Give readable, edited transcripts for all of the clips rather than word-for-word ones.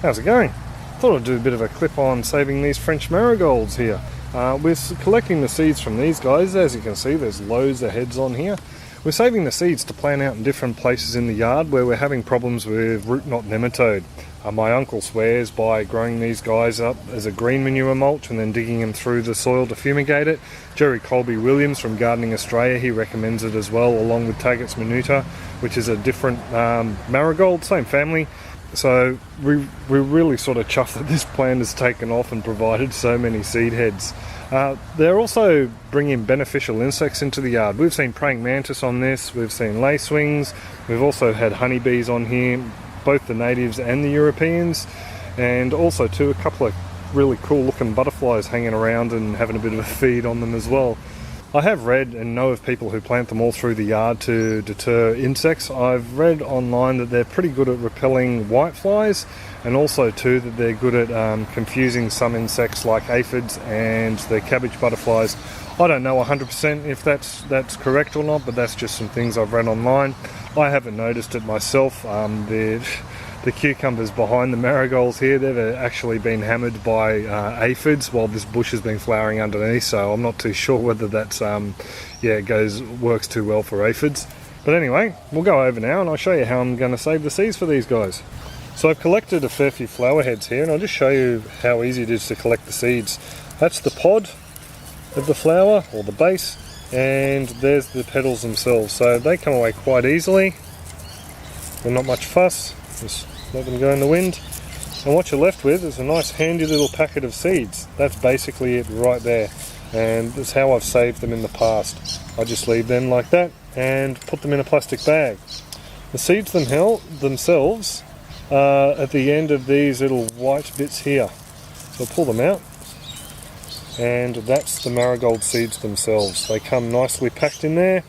How's it going? Thought I'd do a bit of a clip on saving these French marigolds here. We're collecting the seeds from these guys. As you can see, there's loads of heads on here. We're saving the seeds to plant out in different places in the yard where we're having problems with root knot nematode. My uncle swears by growing these guys up as a green manure mulch and then digging them through the soil to fumigate it. Jerry Colby Williams from Gardening Australia, he recommends it as well, along with Tagetes minuta, which is a different marigold, same family. So we're really sort of chuffed that this plant has taken off and provided so many seed heads. They're also bringing beneficial insects into the yard. We've seen praying mantis on this, we've seen lacewings, we've also had honeybees on here, both the natives and the Europeans, and also too a couple of really cool looking butterflies hanging around and having a bit of a feed on them as well. I have read and know of people who plant them all through the yard to deter insects. I've read online that they're pretty good at repelling whiteflies, and also too that they're good at confusing some insects like aphids and the cabbage butterflies. I don't know 100% if that's correct or not, but that's just some things I've read online. I haven't noticed it myself. The cucumbers behind the marigolds here, they've actually been hammered by aphids while this bush has been flowering underneath, so I'm not too sure whether that's works too well for aphids. But anyway, we'll go over now and I'll show you how I'm going to save the seeds for these guys. So I've collected a fair few flower heads here, and I'll just show you how easy it is to collect the seeds. That's the pod of the flower, or the base, and there's the petals themselves, so they come away quite easily. They're not much fuss, just let them go in the wind, and what you're left with is a nice handy little packet of seeds. That's basically it right there, and that's how I've saved them in the past. I just leave them like that and put them in a plastic bag. The seeds themselves are at the end of these little white bits here, so I'll pull them out, and that's the marigold seeds themselves. They come nicely packed in there,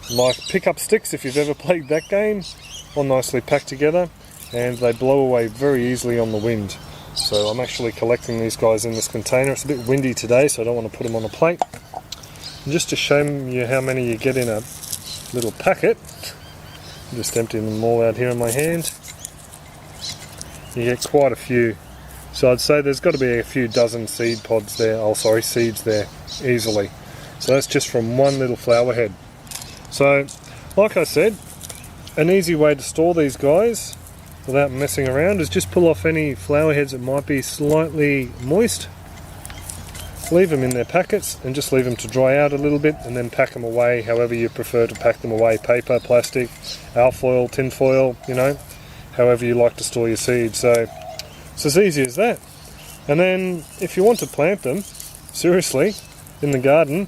like pick-up sticks if you've ever played that game, all nicely packed together, and they blow away very easily on the wind. So I'm actually collecting these guys in this container. It's a bit windy today, so I don't want to put them on a plate. And just to show you how many you get in a little packet, I'm just emptying them all out here in my hand. You get quite a few. So I'd say there's got to be a few dozen seeds there, easily. So that's just from one little flower head. So, like I said, an easy way to store these guys without messing around is just pull off any flower heads that might be slightly moist, leave them in their packets and just leave them to dry out a little bit, and then pack them away however you prefer to pack them away: paper, plastic, alfoil, tin foil, however you like to store your seeds. So it's as easy as that. And then if you want to plant them seriously in the garden,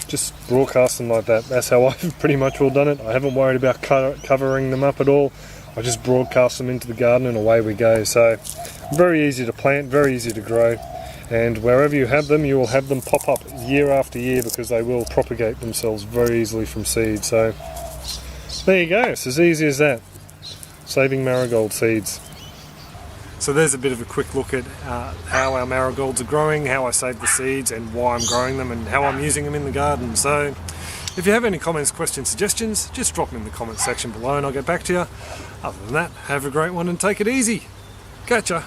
just broadcast them like that. That's how I've pretty much all done it. I haven't worried about covering them up at all. I just broadcast them into the garden and away we go. So very easy to plant, very easy to grow, and wherever you have them, you will have them pop up year after year because they will propagate themselves very easily from seed. So there you go, it's as easy as that. Saving marigold seeds. So there's a bit of a quick look at how our marigolds are growing, how I save the seeds and why I'm growing them and how I'm using them in the garden. So if you have any comments, questions, suggestions, just drop them in the comments section below and I'll get back to you. Other than that, have a great one and take it easy. Catch ya.